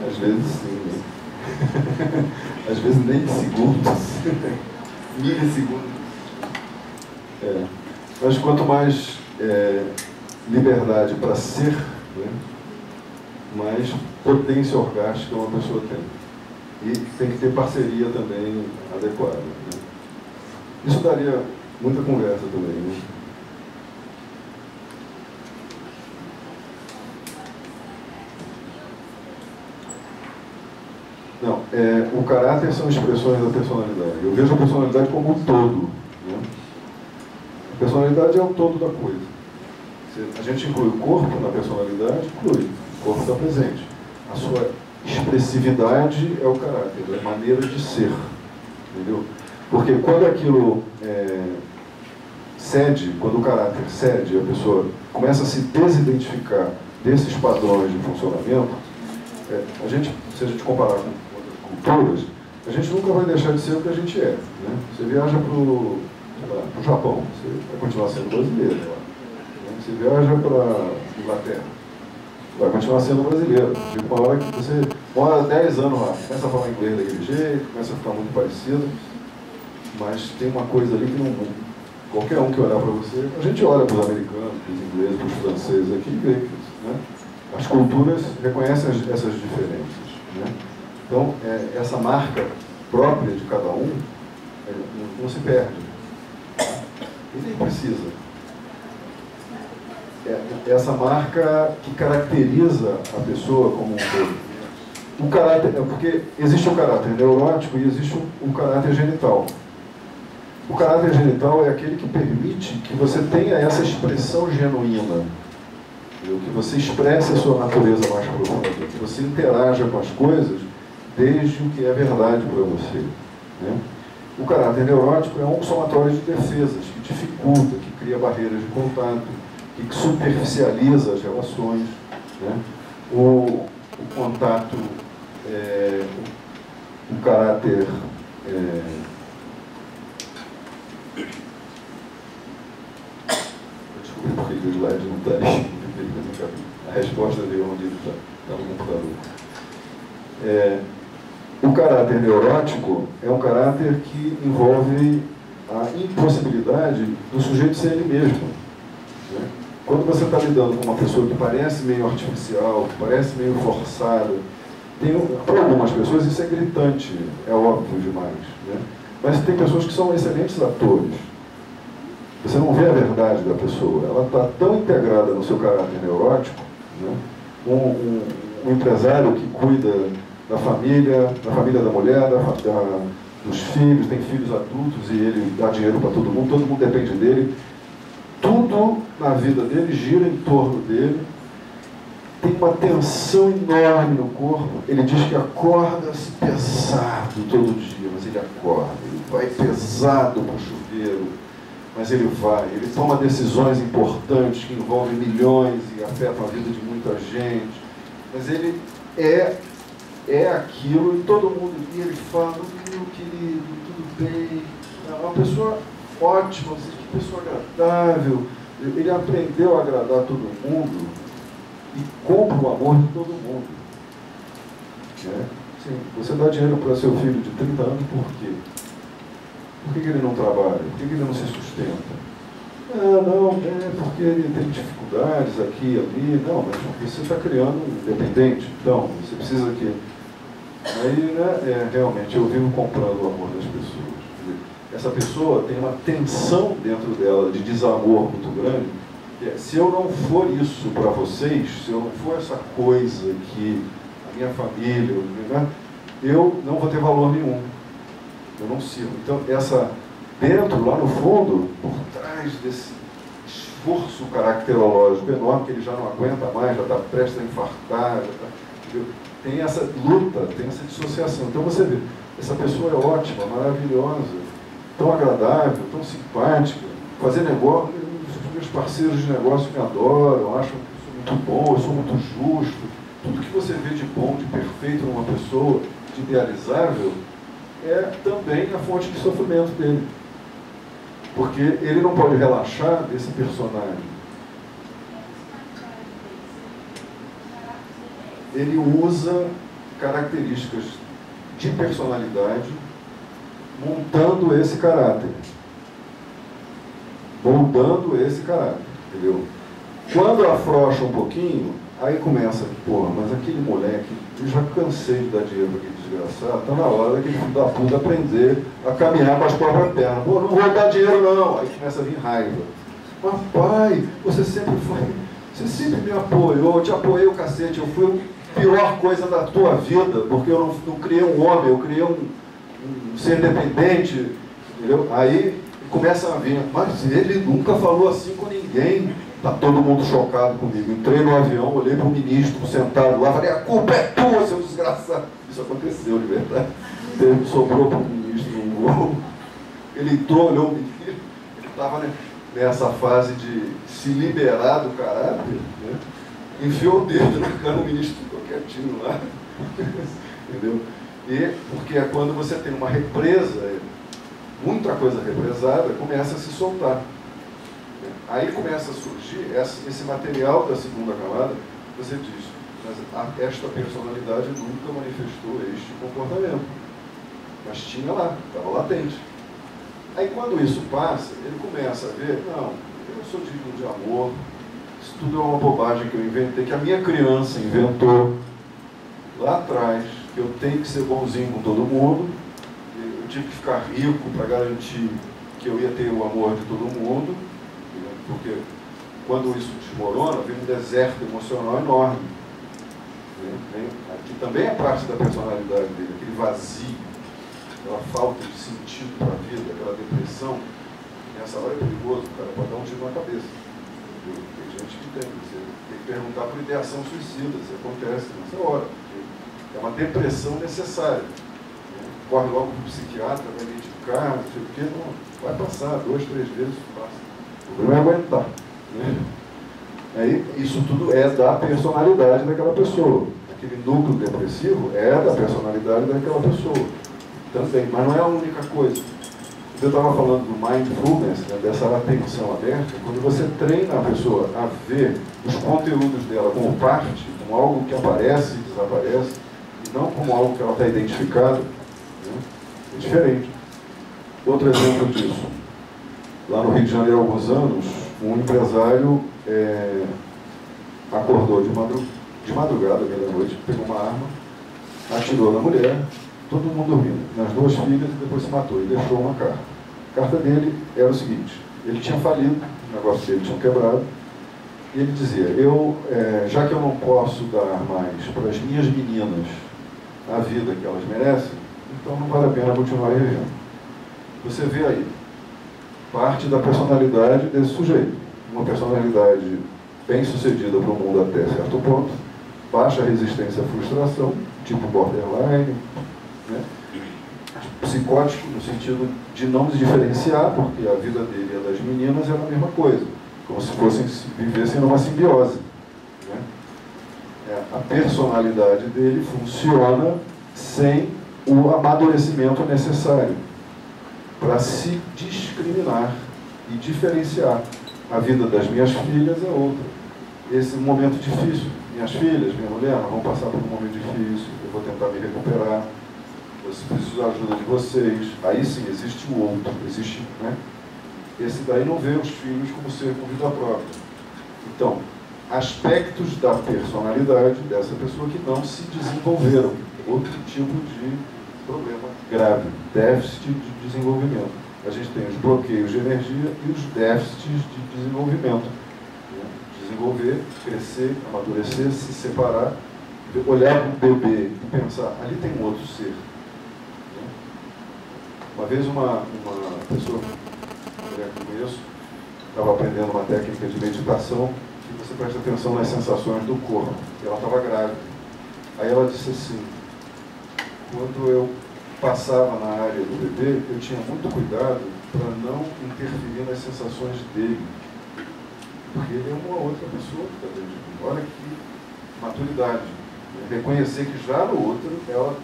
Às vezes sim, né? Às vezes nem segundos, milissegundos. Mas quanto mais liberdade para ser, né, mais potência orgástica uma pessoa tem. E tem que ter parceria também adequada. Né? Isso daria muita conversa também. Né? Não, o caráter são expressões da personalidade. Eu vejo a personalidade como um todo. Né? A personalidade é o todo da coisa. Se a gente inclui o corpo na personalidade, inclui. O corpo está presente. A sua expressividade é o caráter, é a maneira de ser. Entendeu? Porque quando aquilo cede, quando o caráter cede, a pessoa começa a se desidentificar desses padrões de funcionamento, se a gente comparar com culturas, a gente nunca vai deixar de ser o que a gente é. Né? Você viaja para o Japão, você vai continuar sendo brasileiro. Lá, né? Você viaja para a Inglaterra, vai continuar sendo brasileiro. Chega uma hora que você mora 10 anos lá, começa a falar inglês daquele jeito, começa a ficar muito parecido, mas tem uma coisa ali que não... Qualquer um que olhar para você, a gente olha para os americanos, para os ingleses, para os franceses aqui e vê que, né? As culturas reconhecem essas diferenças. Né? Então, essa marca própria de cada um não se perde. E nem precisa. Essa marca que caracteriza a pessoa como um todo. O caráter, porque existe o caráter neurótico e existe o caráter genital. O caráter genital é aquele que permite que você tenha essa expressão genuína. Que você expresse a sua natureza mais profunda, que você interaja com as coisas desde o que é verdade para você. Né? O caráter neurótico é um somatório de defesas, que dificulta, que cria barreiras de contato, que superficializa as relações. Né? O contato, o caráter... Desculpe porque o slide não está aí. A resposta veio onde ele está no computador. O caráter neurótico é um caráter que envolve a impossibilidade do sujeito ser ele mesmo. Né? Quando você está lidando com uma pessoa que parece meio artificial, que parece meio forçada, para algumas pessoas isso é gritante, é óbvio demais. Né? Mas tem pessoas que são excelentes atores. Você não vê a verdade da pessoa, ela está tão integrada no seu caráter neurótico. Né? Um empresário que cuida da família da mulher, dos filhos, tem filhos adultos e ele dá dinheiro para todo mundo depende dele. Tudo na vida dele gira em torno dele. Tem uma tensão enorme no corpo. Ele diz que acorda pesado todo dia, mas ele acorda. Ele vai pesado para o chuveiro, mas ele vai. Ele toma decisões importantes que envolvem milhões e afetam a vida de muita gente. Mas ele é aquilo e todo mundo, e ele fala, meu querido, tudo bem. É uma pessoa ótima, que pessoa agradável. Ele aprendeu a agradar todo mundo e compra o amor de todo mundo. Né? Sim, você dá dinheiro para seu filho de 30 anos por quê? Por que ele não trabalha? Por que ele não se sustenta? Porque ele tem dificuldades aqui e ali. Não, mas você está criando um dependente. Então, você precisa que... Aí, né, realmente, eu vivo comprando o amor das pessoas. Essa pessoa tem uma tensão dentro dela de desamor muito grande. Se eu não for isso para vocês, se eu não for essa coisa que a minha família, né, eu não vou ter valor nenhum. Eu não sirvo. Então, dentro, lá no fundo, por trás desse esforço caracterológico enorme, que ele já não aguenta mais, já está prestes a infartar, tem essa luta, tem essa dissociação. Então você vê, essa pessoa é ótima, maravilhosa, tão agradável, tão simpática, fazer negócio, os meus parceiros de negócio me adoram, acham que eu sou muito bom, eu sou muito justo. Tudo que você vê de bom, de perfeito numa pessoa, de idealizável, é também a fonte de sofrimento dele. Porque ele não pode relaxar desse personagem. ele usa características de personalidade montando esse caráter, moldando esse caráter, entendeu? Quando afrouxa um pouquinho, aí começa, porra, mas aquele moleque, eu já cansei de dar dinheiro para aquele desgraçado, tá na hora daquele filho da puta aprender a caminhar com as próprias pernas. Pô, não vou dar dinheiro não. Aí começa a vir raiva. Mas pai, você sempre me apoiou, eu te apoiei o cacete, eu fui a pior coisa da tua vida, porque eu não criei um homem, eu criei um ser dependente, entendeu? Aí começa a vir, mas ele nunca falou assim com ninguém. Está todo mundo chocado comigo. Entrei no avião, olhei para o ministro sentado lá, falei, a culpa é tua, seu desgraçado. Isso aconteceu, de verdade. Ele sobrou para o ministro num voo. Ele entrou, olhou o ministro, ele estava nessa fase de se liberar do caráter, né? Enfiou o dedo na cara, o ministro ficou quietinho lá. Entendeu? E porque é quando você tem uma represa, muita coisa represada, começa a se soltar. Aí começa a surgir esse material da segunda camada, você diz, mas esta personalidade nunca manifestou este comportamento. Mas tinha lá, estava latente. Aí quando isso passa, ele começa a ver, não, eu sou digno de amor, isso tudo é uma bobagem que eu inventei, que a minha criança inventou lá atrás, que eu tenho que ser bonzinho com todo mundo, eu tive que ficar rico para garantir que eu ia ter o amor de todo mundo, porque quando isso desmorona, vem um deserto emocional enorme. Aqui também é parte da personalidade dele, aquele vazio, aquela falta de sentido para a vida, aquela depressão. Nessa hora é perigoso, o cara pode dar um tiro na cabeça. Tem gente que tem que perguntar por ideação suicida, isso acontece nessa hora. É uma depressão necessária. Corre logo para o psiquiatra, vai medicar, não sei o quê, não, vai passar, 2, 3 vezes passa. O problema é aguentar. Né? Aí, isso tudo é da personalidade daquela pessoa. Aquele núcleo depressivo é da personalidade daquela pessoa. Também, mas não é a única coisa. Eu estava falando do mindfulness, né, dessa atenção aberta, quando você treina a pessoa a ver os conteúdos dela como parte, como algo que aparece e desaparece, e não como algo que ela está identificada, né, é diferente. Outro exemplo disso. Lá no Rio de Janeiro, há alguns anos, um empresário acordou de madrugada, meia-noite, pegou uma arma, atirou na mulher, todo mundo dormindo, nas 2 filhas, e depois se matou, e deixou uma carta. A carta dele era o seguinte, ele tinha falido, o negócio dele tinha quebrado, e ele dizia, já que eu não posso dar mais para as minhas meninas a vida que elas merecem, então não vale a pena continuar vivendo. Você vê aí, parte da personalidade desse sujeito. Uma personalidade bem sucedida para o mundo até certo ponto, baixa resistência à frustração, tipo borderline, né? Psicótico no sentido de não se diferenciar, porque a vida dele e a das meninas era a mesma coisa, como se vivessem numa simbiose. Né? A personalidade dele funciona sem o amadurecimento necessário para se discriminar e diferenciar. A vida das minhas filhas é outra. Esse momento difícil, minhas filhas, minha mulher, nós vamos passar por um momento difícil, eu vou tentar me recuperar, eu preciso da ajuda de vocês. Aí sim, existe o outro, existe, né? Esse daí não vê os filhos como ser com vida própria. Então, aspectos da personalidade dessa pessoa que não se desenvolveram. Outro tipo de problema grave, déficit de desenvolvimento. A gente tem os bloqueios de energia e os déficits de desenvolvimento. Desenvolver, crescer, amadurecer, se separar, olhar para o bebê e pensar, ali tem um outro ser. Uma vez uma pessoa que eu conheço estava aprendendo uma técnica de meditação que você presta atenção nas sensações do corpo. E ela estava grávida. Aí ela disse assim, quando eu passava na área do bebê, eu tinha muito cuidado para não interferir nas sensações dele. Porque ele é uma outra pessoa que está dentro de mim. Olha que maturidade. Reconhecer que já no outro ela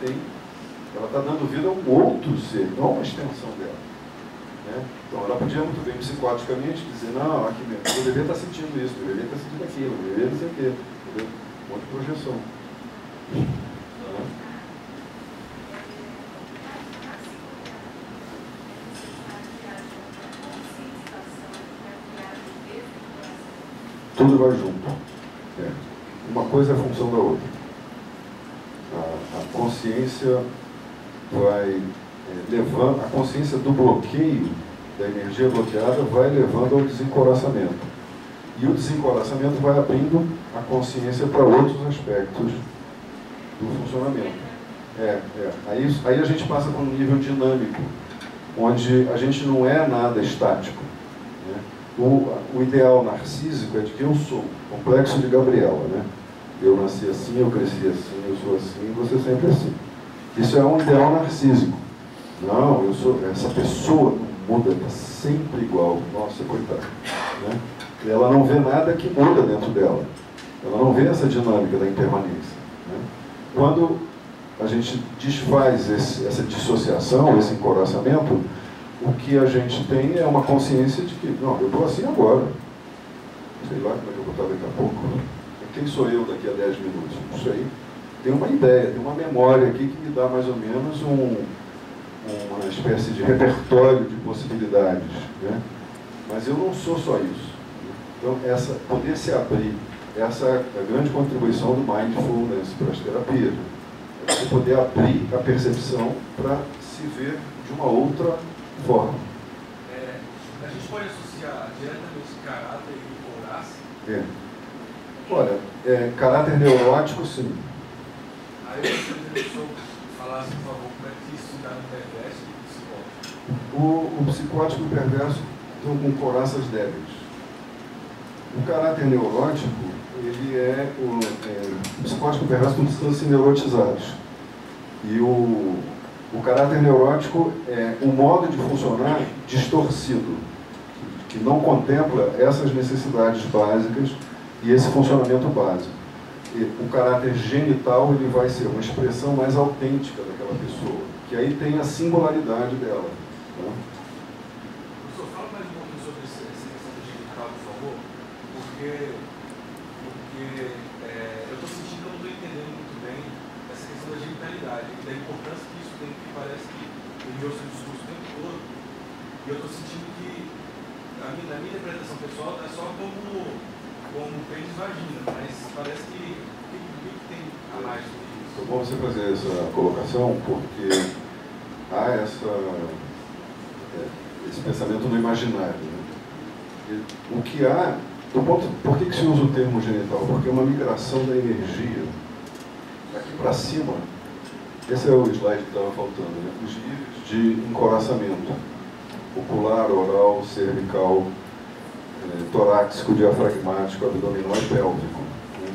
está dando vida a um outro ser, não a uma extensão dela. Né? Então ela podia muito bem psicoticamente dizer, não, aqui mesmo, o bebê está sentindo isso, o bebê está sentindo aquilo, o bebê não sei o quê. Entendeu? Um monte de projeção. Tudo vai junto. Uma coisa é a função da outra. A consciência vai levando, a consciência do bloqueio, da energia bloqueada, vai levando ao desencoraçamento. E o desencoraçamento vai abrindo a consciência para outros aspectos do funcionamento. Aí a gente passa para um nível dinâmico, onde a gente não é nada estático. Né? O ideal narcísico é de que eu sou, complexo de Gabriela. Né? Eu nasci assim, eu cresci assim, eu sou assim, você sempre assim. Isso é um ideal narcísico. Não, eu sou essa pessoa, não muda, está sempre igual. Nossa, coitada. Né? E ela não vê nada que muda dentro dela. Ela não vê essa dinâmica da impermanência. Né? Quando a gente desfaz essa dissociação, esse encoraçamento, o que a gente tem é uma consciência de que, não, eu estou assim agora. Sei lá como é que eu vou estar daqui a pouco. Quem sou eu daqui a 10 minutos? Não sei. Tem uma ideia, tem uma memória aqui que me dá mais ou menos uma espécie de repertório de possibilidades. Né? Mas eu não sou só isso. Então, poder se abrir, essa é a grande contribuição do Mindfulness para as terapias. É você poder abrir a percepção para se ver de uma outra forma. A gente pode associar diretamente caráter e voracidade? Olha, caráter neurótico, sim. Aí eu gostaria que o senhor falasse, por favor, como é que isso dá no perverso e psicótico. O psicótico e o perverso estão com coraças débeis. O caráter neurótico, ele o psicótico e o perverso estão se neurotizados. E o caráter neurótico é um modo de funcionar distorcido, que não contempla essas necessidades básicas e esse funcionamento básico. E o caráter genital, ele vai ser uma expressão mais autêntica daquela pessoa, que aí tem a singularidade dela. Né? Professor, fala mais um pouquinho sobre essa questão do genital, por favor, porque eu estou sentindo que eu não estou entendendo muito bem essa questão da genitalidade e da importância que isso tem, que parece que ele deu seu discurso o tempo todo, e eu estou sentindo que, na minha interpretação pessoal, é só como pênis e vagina, mas parece que tem a mais do que isso. É bom você fazer essa colocação, porque há esse pensamento no imaginário. Né? O que há, por que se usa o termo genital? Porque é uma migração da energia aqui para cima. Esse é o slide que estava faltando, né? Os níveis de encoraçamento ocular, oral, cervical, torácico, diafragmático, abdominal e pélvico.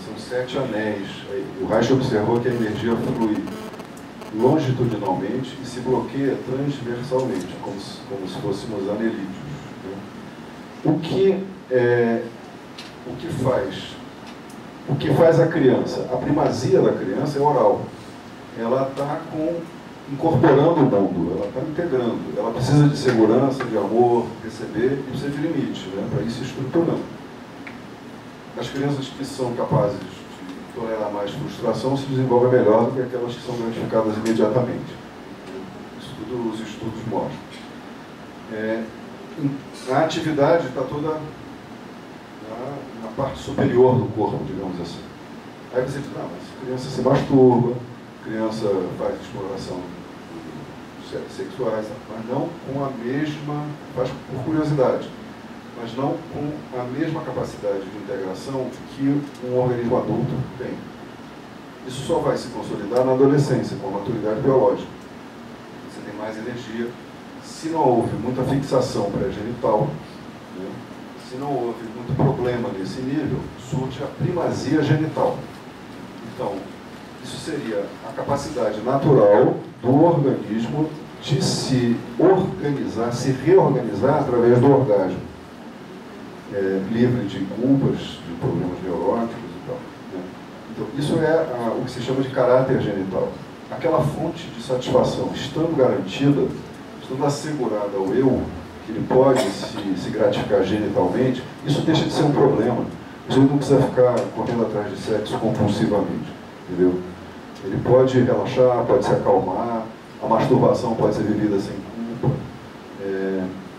São 7 anéis. O Reich observou que a energia flui longitudinalmente e se bloqueia transversalmente, como se fôssemos anelídeos. Né? O que faz a criança? A primazia da criança é oral. Ela está incorporando o mundo, ela está integrando. Ela precisa de segurança, de amor, receber, e precisa de limite, né, para ir se estruturando. As crianças que são capazes de tolerar mais frustração se desenvolvem melhor do que aquelas que são gratificadas imediatamente. Isso tudo os estudos mostram. A atividade está toda na parte superior do corpo, digamos assim. Aí você diz, não, mas a criança se masturba, a criança faz exploração sexuais, mas não com a mesma, faz por curiosidade, mas não com a mesma capacidade de integração que um organismo adulto tem. Isso só vai se consolidar na adolescência, com a maturidade biológica. Você tem mais energia. Se não houve muita fixação pré-genital, né? Se não houve muito problema nesse nível, surge a primazia genital. Então, isso seria a capacidade natural do organismo de se organizar, se reorganizar através do orgasmo. Livre de culpas, de problemas neuróticos e tal. Né? Então, isso é o que se chama de caráter genital. Aquela fonte de satisfação, estando garantida, estando assegurada ao eu, que ele pode se gratificar genitalmente, isso deixa de ser um problema. Você não precisa ficar correndo atrás de sexo compulsivamente. Entendeu? Ele pode relaxar, pode se acalmar, a masturbação pode ser vivida sem culpa.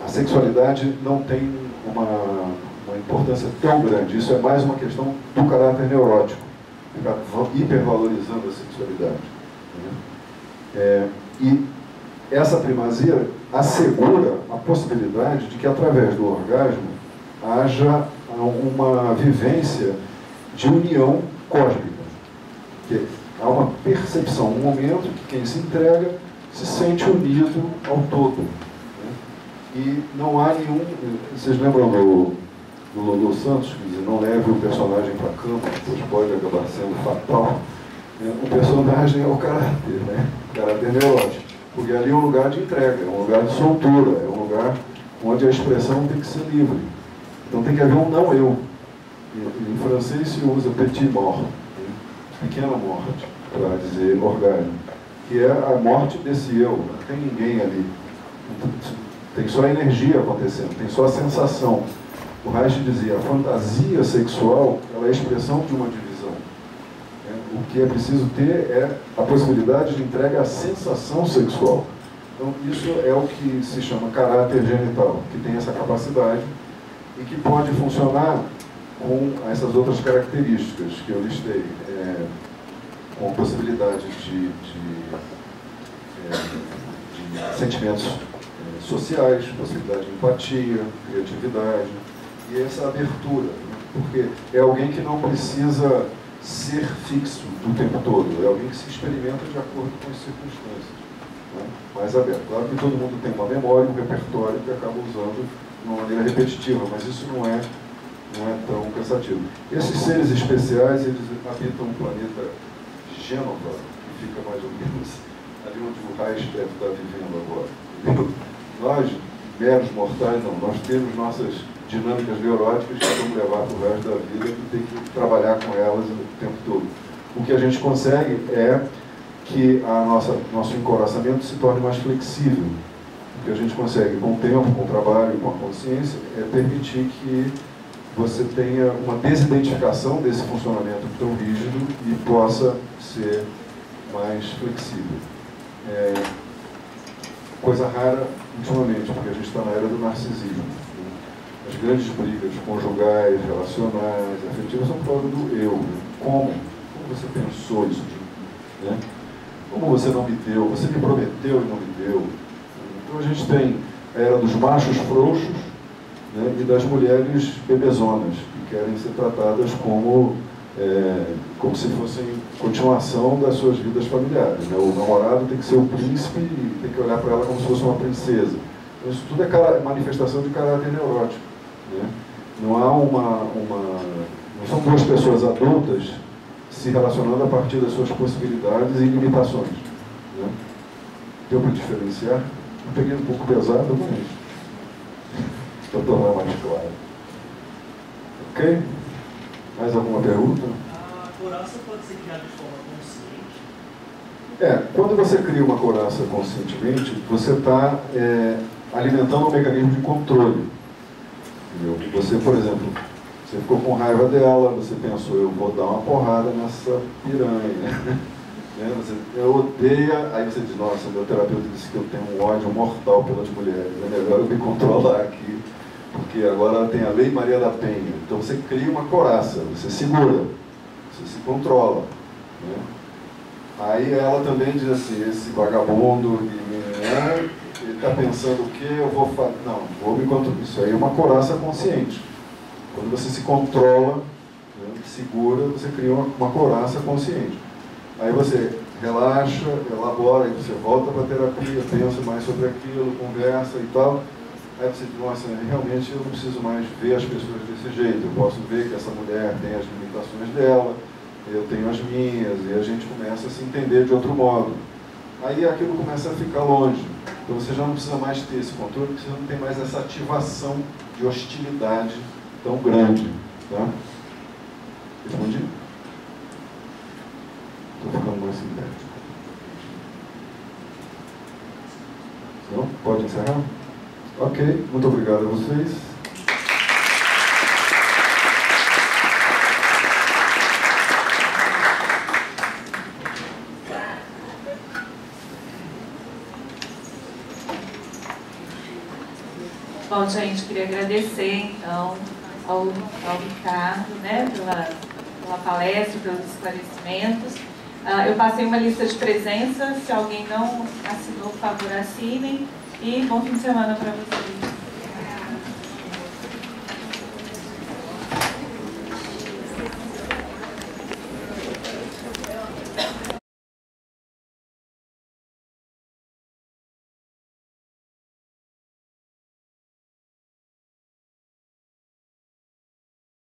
A sexualidade não tem uma importância tão grande. Isso é mais uma questão do caráter neurótico, ficar hipervalorizando a sexualidade. E essa primazia assegura a possibilidade de que, através do orgasmo, haja uma vivência de união cósmica. Que há uma percepção, um momento que quem se entrega se sente unido ao todo. E não há nenhum... Vocês lembram do Lolo Santos, que diz, não leve o personagem para a cama, pois pode acabar sendo fatal. O personagem é o caráter, né? O caráter neurótico. Porque ali é um lugar de entrega, é um lugar de soltura, é um lugar onde a expressão tem que ser livre. Então tem que haver um não eu. Em francês se usa petit mort, pequena morte, para dizer orgasmo, que é a morte desse eu, não tem ninguém ali. Tem só a energia acontecendo, tem só a sensação. O Reich dizia, a fantasia sexual ela é a expressão de uma divisão. O que é preciso ter é a possibilidade de entrega à sensação sexual. Então, isso é o que se chama caráter genital, que tem essa capacidade e que pode funcionar com essas outras características que eu listei, com a possibilidade de sentimentos sociais, possibilidade de empatia, criatividade e essa abertura, porque é alguém que não precisa ser fixo o tempo todo, é alguém que se experimenta de acordo com as circunstâncias, mais aberto. Claro que todo mundo tem uma memória, um repertório que acaba usando de uma maneira repetitiva, mas isso não é tão cansativo. Esses seres especiais, eles habitam o planeta Gênova, que fica mais ou menos ali onde o Reich deve estar vivendo agora. Nós, meros mortais, não, nós temos nossas dinâmicas neuróticas que vamos levar para o resto da vida e tem que trabalhar com elas o tempo todo. O que a gente consegue é que nosso encoraçamento se torne mais flexível. O que a gente consegue, com o tempo, com o trabalho, com a consciência, é permitir que você tenha uma desidentificação desse funcionamento tão rígido e possa ser mais flexível. Coisa rara ultimamente, porque a gente está na era do narcisismo. As grandes brigas conjugais, relacionais, afetivas são por causa do eu. Como você pensou isso de mim? Como você não me deu? Você me prometeu e não me deu. Então a gente tem a era dos machos frouxos, e das mulheres bebezonas, que querem ser tratadas como se fossem continuação das suas vidas familiares. O namorado tem que ser o príncipe e tem que olhar para ela como se fosse uma princesa. Então, isso tudo é manifestação de caráter neurótico. Não há não são duas pessoas adultas se relacionando a partir das suas possibilidades e limitações. Deu para diferenciar? Eu peguei um pouco pesado, mas para tornar mais claro. Ok? Mais alguma pergunta? A couraça pode ser criada de forma consciente? Quando você cria uma couraça conscientemente, você está alimentando um mecanismo de controle. Entendeu? Você, por exemplo, você ficou com raiva dela, você pensou, eu vou dar uma porrada nessa piranha. Você odeia, aí você diz, nossa, meu terapeuta disse que eu tenho um ódio mortal pelas mulheres, é melhor eu me controlar aqui, porque agora tem a Lei Maria da Penha. Então você cria uma couraça, você segura, você se controla. Aí ela também diz assim, esse vagabundo, ele está pensando o quê? Eu vou fazer. Não, vou me controlar. Isso aí é uma couraça consciente. Quando você se controla, segura, você cria uma couraça consciente. Aí você relaxa, elabora, aí você volta para a terapia, pensa mais sobre aquilo, conversa e tal. Aí você diz, nossa, realmente eu não preciso mais ver as pessoas desse jeito. Eu posso ver que essa mulher tem as limitações dela, eu tenho as minhas, e a gente começa a se entender de outro modo. Aí aquilo começa a ficar longe. Então você já não precisa mais ter esse controle, porque você não tem mais essa ativação de hostilidade tão grande. Tá? Respondi? Estou ficando mais sintético. Não? Pode encerrar? Ok, muito obrigado a vocês. Bom, gente, queria agradecer, então, ao Ricardo, né, pela palestra, pelos esclarecimentos. Eu passei uma lista de presença, se alguém não assinou, por favor, assinem. E bom fim de semana para vocês.